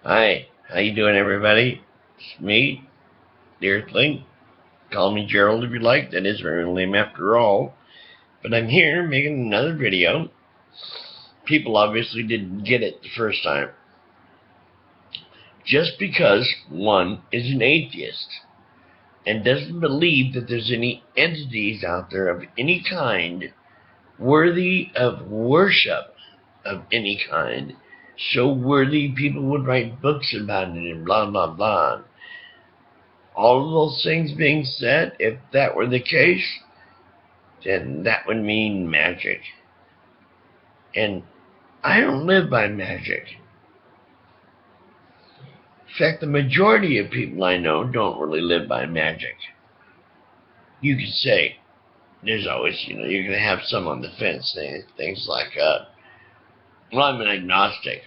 Hi, how you doing, everybody? It's me, the Earthling. Call me Gerald if you like. That is my real name after all. But I'm here making another video. People obviously didn't get it the first time. Just because one is an atheist and doesn't believe that there's any entities out there of any kind worthy of worship of any kind, so worthy people would write books about it and blah, blah, blah. All of those things being said, if that were the case, then that would mean magic. And I don't live by magic. In fact, the majority of people I know don't really live by magic. You could say, there's always, you're going to have some on the fence saying things like, well, I'm an agnostic.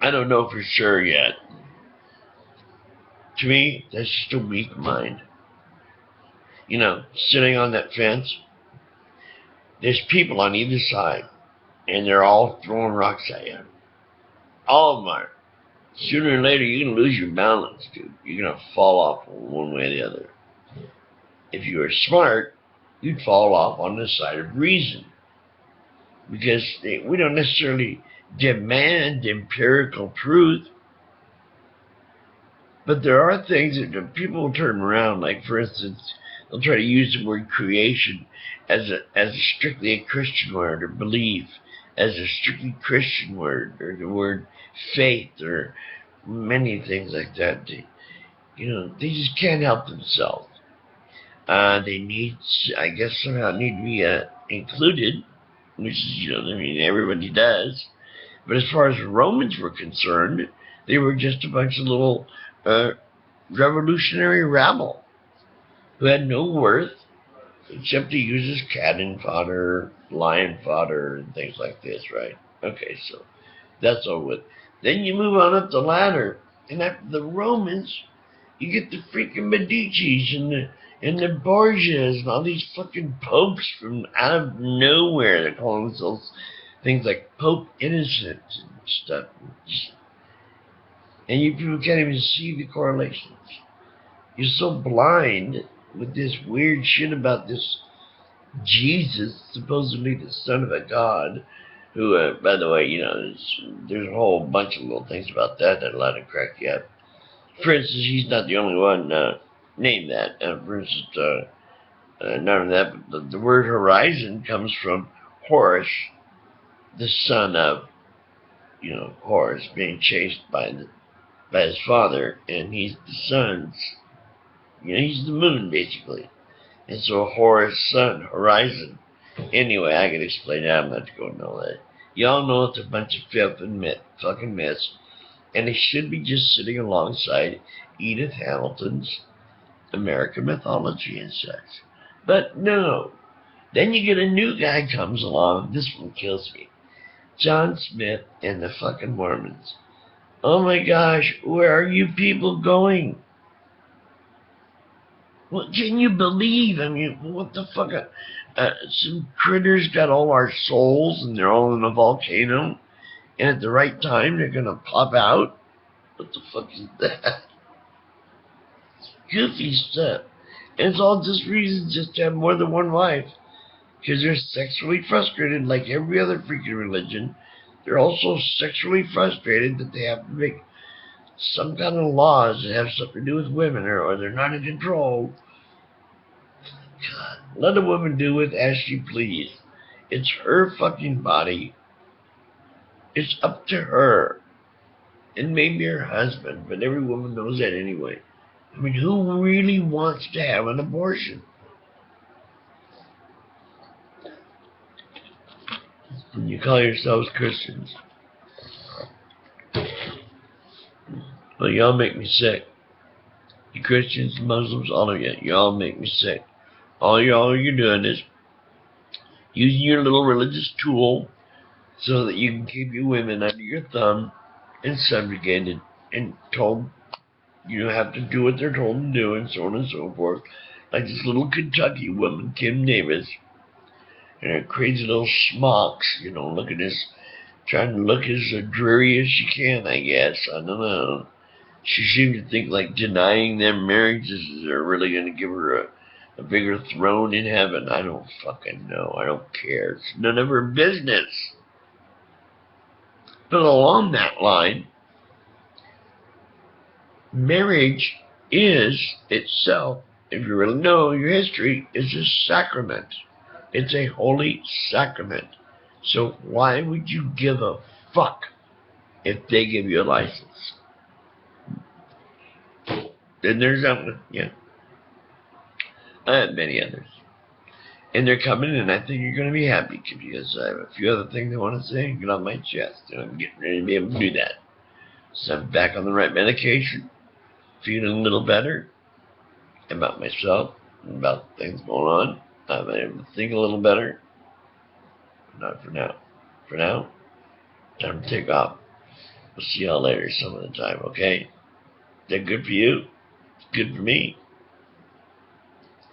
I don't know for sure yet. To me, that's just a weak mind. Sitting on that fence, there's people on either side, and they're all throwing rocks at you. All of them are. Sooner or later, you're going to lose your balance, dude. You're going to fall off one way or the other. If you were smart, you'd fall off on the side of reason. Because we don't necessarily demand empirical truth. But there are things that people will turn around. Like, for instance, they'll try to use the word creation as a strictly a Christian word, or belief as a strictly Christian word, or the word faith, or many things like that. They just can't help themselves. They need, I guess, somehow need to be included, which is, everybody does. But as far as the Romans were concerned, they were just a bunch of little revolutionary rabble who had no worth except to use as cannon fodder, lion fodder, and things like this, right? Okay, so that's all with. Then you move on up the ladder, and after the Romans, you get the freaking Medicis and the Borgias and all these fucking popes from out of nowhere. They're calling themselves things like Pope Innocent and stuff. And you people can't even see the correlations. You're so blind with this weird shit about this Jesus, supposedly the son of a god, who, by the way, there's a whole bunch of little things about that'll let it crack you up. For instance, he's not the only one named that. For instance, not only that, but the word horizon comes from Horus, the son of, Horus being chased by his father, and he's the sun's, he's the moon, basically. And so Horus' sun, horizon. Anyway, I can explain that. I'm not going to go into that. Y'all know it's a bunch of filth and fucking myths. And it should be just sitting alongside Edith Hamilton's American mythology and such. But no. Then you get a new guy comes along. This one kills me. John Smith and the fucking Mormons. Oh my gosh, where are you people going? What can you believe? I mean, what the fuck? Some critters got all our souls and they're all in a volcano. And at the right time, they're gonna pop out? What the fuck is that? Goofy stuff. And it's all just reasons just to have more than one wife. Because they're sexually frustrated like every other freaking religion. They're also sexually frustrated that they have to make some kind of laws that have something to do with women, or they're not in control. God, let a woman do with as she please. It's her fucking body. It's up to her. And maybe her husband, but every woman knows that anyway. I mean, who really wants to have an abortion? And you call yourselves Christians. Well, y'all make me sick. You Christians, Muslims, all of you, y'all make me sick. All you're doing is using your little religious tool so that you can keep your women under your thumb and subjugated and told you have to do what they're told to do, and so on and so forth. Like this little Kentucky woman, Kim Davis, and her crazy little schmucks, look at this Trying to look as dreary as she can, I guess. I don't know. She seemed to think like denying them marriages are really going to give her a bigger throne in heaven. I don't fucking know. I don't care. It's none of her business. But along that line, marriage is itself, if you really know your history, is a sacrament. It's a holy sacrament. So why would you give a fuck if they give you a license? Then there's that one, yeah. I have many others. And they're coming, and I think you're going to be happy because I have a few other things I want to say and get on my chest. And I'm getting ready to be able to do that. So I'm back on the right medication, feeling a little better about myself and about things going on. I'm able to think a little better. Not for now. For now, time to take off. We'll see y'all later some other time, okay? Is that good for you? It's good for me.